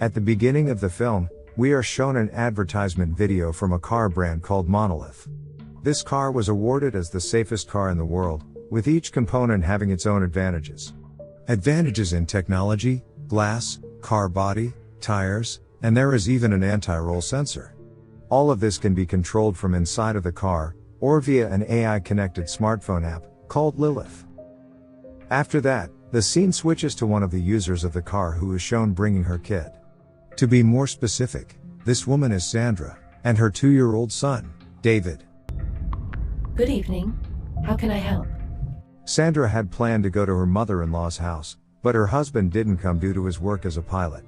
At the beginning of the film, we are shown an advertisement video from a car brand called Monolith. This car was awarded as the safest car in the world, with each component having its own advantages. Advantages in technology, glass, car body, tires, and there is even an anti-roll sensor. All of this can be controlled from inside of the car, or via an AI-connected smartphone app, called Lilith. After that, the scene switches to one of the users of the car who is shown bringing her kid. To be more specific, this woman is Sandra, and her 2-year-old son, David. Good evening. How can I help? Sandra had planned to go to her mother-in-law's house, but her husband didn't come due to his work as a pilot.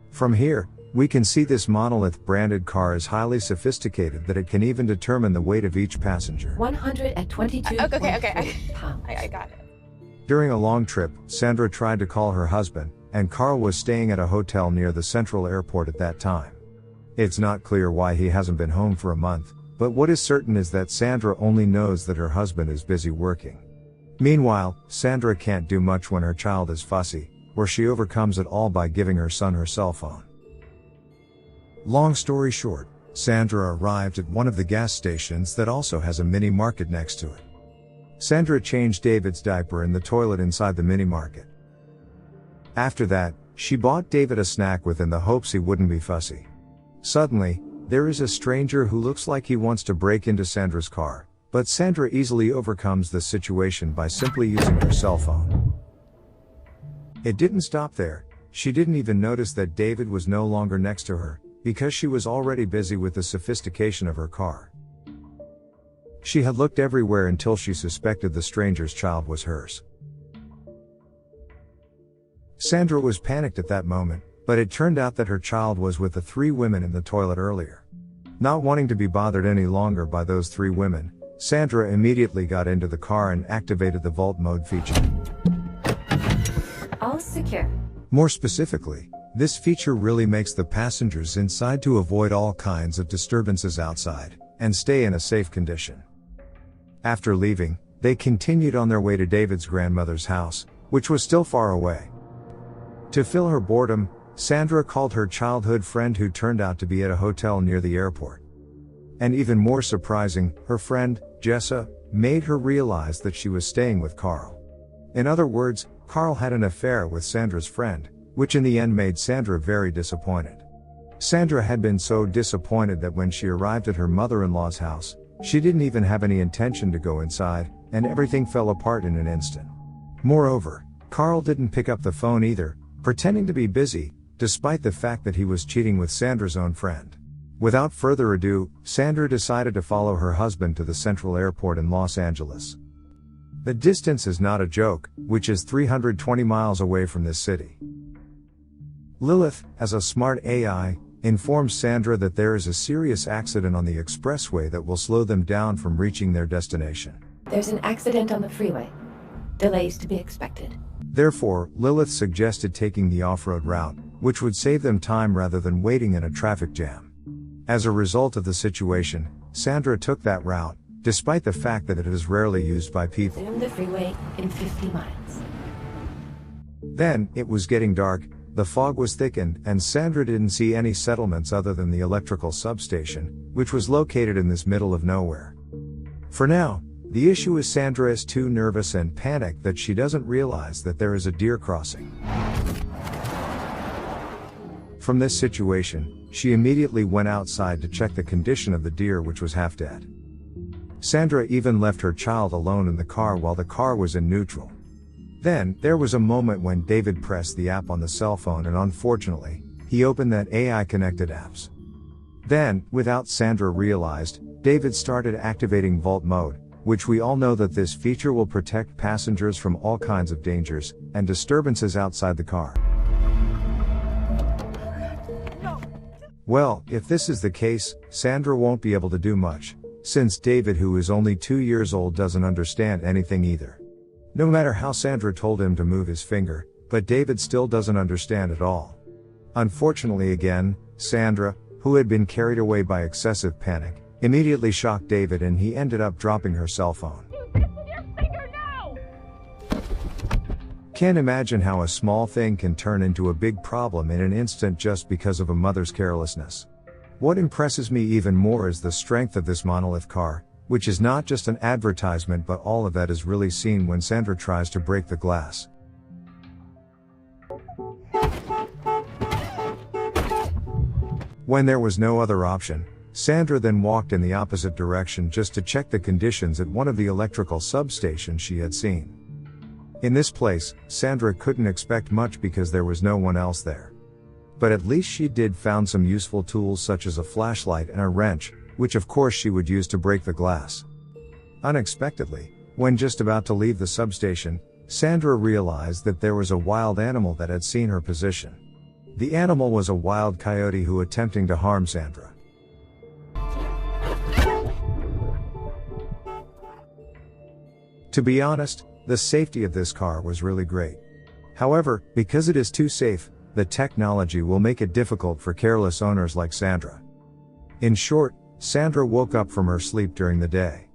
From here, we can see this Monolith branded car is highly sophisticated that it can even determine the weight of each passenger. 122 pounds. I got it. During a long trip, Sandra tried to call her husband, and Carl was staying at a hotel near the central airport at that time. It's not clear why he hasn't been home for a month, but what is certain is that Sandra only knows that her husband is busy working. Meanwhile, Sandra can't do much when her child is fussy, where she overcomes it all by giving her son her cell phone. Long story short, Sandra arrived at one of the gas stations that also has a mini market next to it. Sandra changed David's diaper in the toilet inside the mini market. After that, she bought David a snack within the hopes he wouldn't be fussy. Suddenly, there is a stranger who looks like he wants to break into Sandra's car, but Sandra easily overcomes the situation by simply using her cell phone. It didn't stop there. She didn't even notice that David was no longer next to her, because she was already busy with the sophistication of her car. She had looked everywhere until she suspected the stranger's child was hers. Sandra was panicked at that moment, but it turned out that her child was with the 3 women in the toilet earlier. Not wanting to be bothered any longer by those 3 women, Sandra immediately got into the car and activated the vault mode feature. All secure. More specifically, this feature really makes the passengers inside to avoid all kinds of disturbances outside, and stay in a safe condition. After leaving, they continued on their way to David's grandmother's house, which was still far away. To fill her boredom, Sandra called her childhood friend who turned out to be at a hotel near the airport. And even more surprising, her friend, Jessa, made her realize that she was staying with Carl. In other words, Carl had an affair with Sandra's friend, which in the end made Sandra very disappointed. Sandra had been so disappointed that when she arrived at her mother-in-law's house, she didn't even have any intention to go inside, and everything fell apart in an instant. Moreover, Carl didn't pick up the phone either, pretending to be busy, despite the fact that he was cheating with Sandra's own friend. Without further ado, Sandra decided to follow her husband to the central airport in Los Angeles. The distance is not a joke, which is 320 miles away from this city. Lilith, as a smart AI, informs Sandra that there is a serious accident on the expressway that will slow them down from reaching their destination. There's an accident on the freeway. Delays to be expected. Therefore, Lilith suggested taking the off-road route, which would save them time rather than waiting in a traffic jam. As a result of the situation, Sandra took that route, despite the fact that it is rarely used by people. Zoom the freeway in 50 miles. Then, it was getting dark, the fog was thickened, and Sandra didn't see any settlements other than the electrical substation, which was located in this middle of nowhere. For now, the issue is Sandra is too nervous and panicked that she doesn't realize that there is a deer crossing. From this situation, she immediately went outside to check the condition of the deer, which was half dead. Sandra even left her child alone in the car while the car was in neutral. Then, there was a moment when David pressed the app on the cell phone and unfortunately, he opened that AI-connected apps. Then, without Sandra realized, David started activating vault mode, which we all know that this feature will protect passengers from all kinds of dangers and disturbances outside the car. Well, if this is the case, Sandra won't be able to do much, since David, who is only 2 years old, doesn't understand anything either. No matter how Sandra told him to move his finger, but David still doesn't understand at all. Unfortunately again, Sandra, who had been carried away by excessive panic, immediately shocked David and he ended up dropping her cell phone. Can't imagine how a small thing can turn into a big problem in an instant just because of a mother's carelessness. What impresses me even more is the strength of this monolith car, which is not just an advertisement, but all of that is really seen when Sandra tries to break the glass. When there was no other option, Sandra then walked in the opposite direction just to check the conditions at one of the electrical substations she had seen. In this place, Sandra couldn't expect much because there was no one else there. But at least she did found some useful tools such as a flashlight and a wrench, which of course she would use to break the glass. Unexpectedly, when just about to leave the substation, Sandra realized that there was a wild animal that had seen her position. The animal was a wild coyote who attempting to harm Sandra. To be honest, the safety of this car was really great. However, because it is too safe, the technology will make it difficult for careless owners like Sandra. In short, Sandra woke up from her sleep during the day.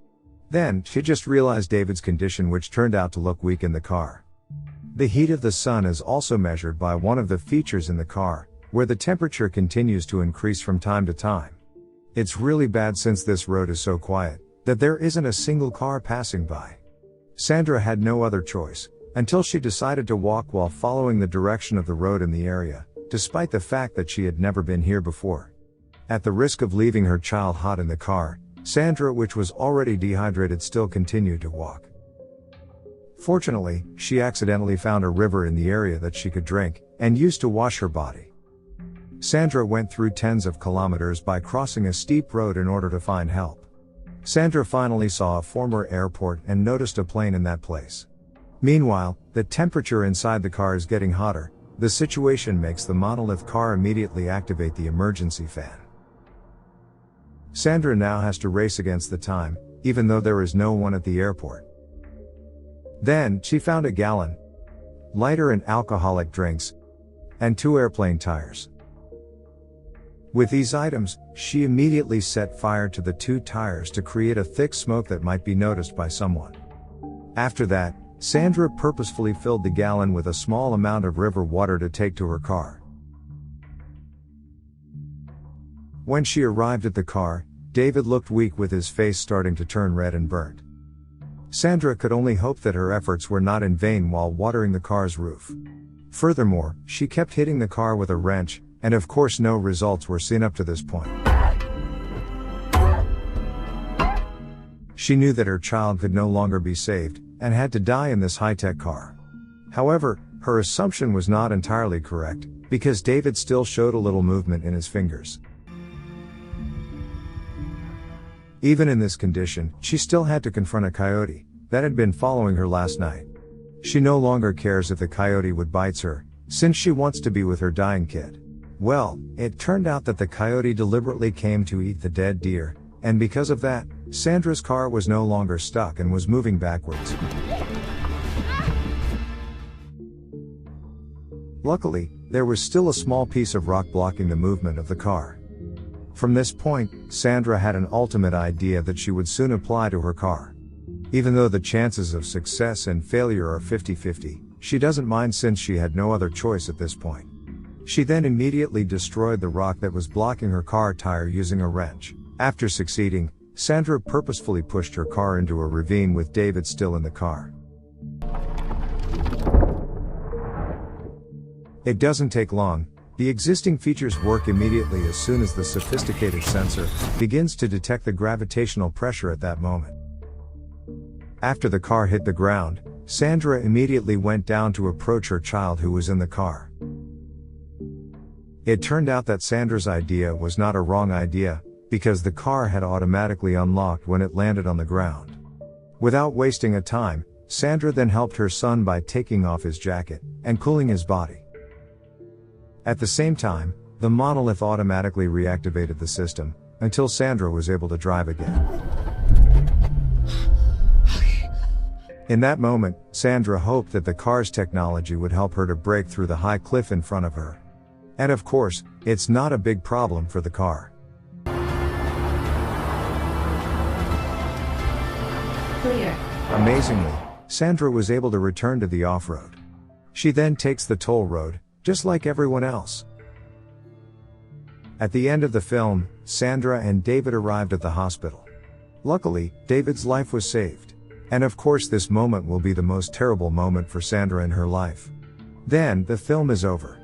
Then, she just realized David's condition, which turned out to look weak in the car. The heat of the sun is also measured by one of the features in the car, where the temperature continues to increase from time to time. It's really bad since this road is so quiet, that there isn't a single car passing by. Sandra had no other choice, until she decided to walk while following the direction of the road in the area, despite the fact that she had never been here before. At the risk of leaving her child hot in the car, Sandra, which was already dehydrated, still continued to walk. Fortunately, she accidentally found a river in the area that she could drink, and use to wash her body. Sandra went through tens of kilometers by crossing a steep road in order to find help. Sandra finally saw a former airport and noticed a plane in that place. Meanwhile, the temperature inside the car is getting hotter. The situation makes the monolith car immediately activate the emergency fan. Sandra now has to race against the time, even though there is no one at the airport. Then, she found a gallon, lighter and alcoholic drinks, and 2 airplane tires. With these items, she immediately set fire to the 2 tires to create a thick smoke that might be noticed by someone. After that, Sandra purposefully filled the gallon with a small amount of river water to take to her car. When she arrived at the car, David looked weak with his face starting to turn red and burnt. Sandra could only hope that her efforts were not in vain while watering the car's roof. Furthermore, she kept hitting the car with a wrench, and of course no results were seen up to this point. She knew that her child could no longer be saved, and had to die in this high-tech car. However, her assumption was not entirely correct, because David still showed a little movement in his fingers. Even in this condition, she still had to confront a coyote that had been following her last night. She no longer cares if the coyote would bite her, since she wants to be with her dying kid. Well, it turned out that the coyote deliberately came to eat the dead deer, and because of that, Sandra's car was no longer stuck and was moving backwards. Luckily, there was still a small piece of rock blocking the movement of the car. From this point, Sandra had an ultimate idea that she would soon apply to her car. Even though the chances of success and failure are 50-50, she doesn't mind since she had no other choice at this point. She then immediately destroyed the rock that was blocking her car tire using a wrench. After succeeding, Sandra purposefully pushed her car into a ravine with David still in the car. It doesn't take long. The existing features work immediately as soon as the sophisticated sensor begins to detect the gravitational pressure at that moment. After the car hit the ground, Sandra immediately went down to approach her child who was in the car. It turned out that Sandra's idea was not a wrong idea, because the car had automatically unlocked when it landed on the ground. Without wasting a time, Sandra then helped her son by taking off his jacket and cooling his body. At the same time, the monolith automatically reactivated the system, until Sandra was able to drive again. In that moment, Sandra hoped that the car's technology would help her to break through the high cliff in front of her. And of course, it's not a big problem for the car. Clear. Amazingly, Sandra was able to return to the off-road. She then takes the toll road, just like everyone else. At the end of the film, Sandra and David arrived at the hospital. Luckily, David's life was saved. And of course this moment will be the most terrible moment for Sandra in her life. Then, the film is over.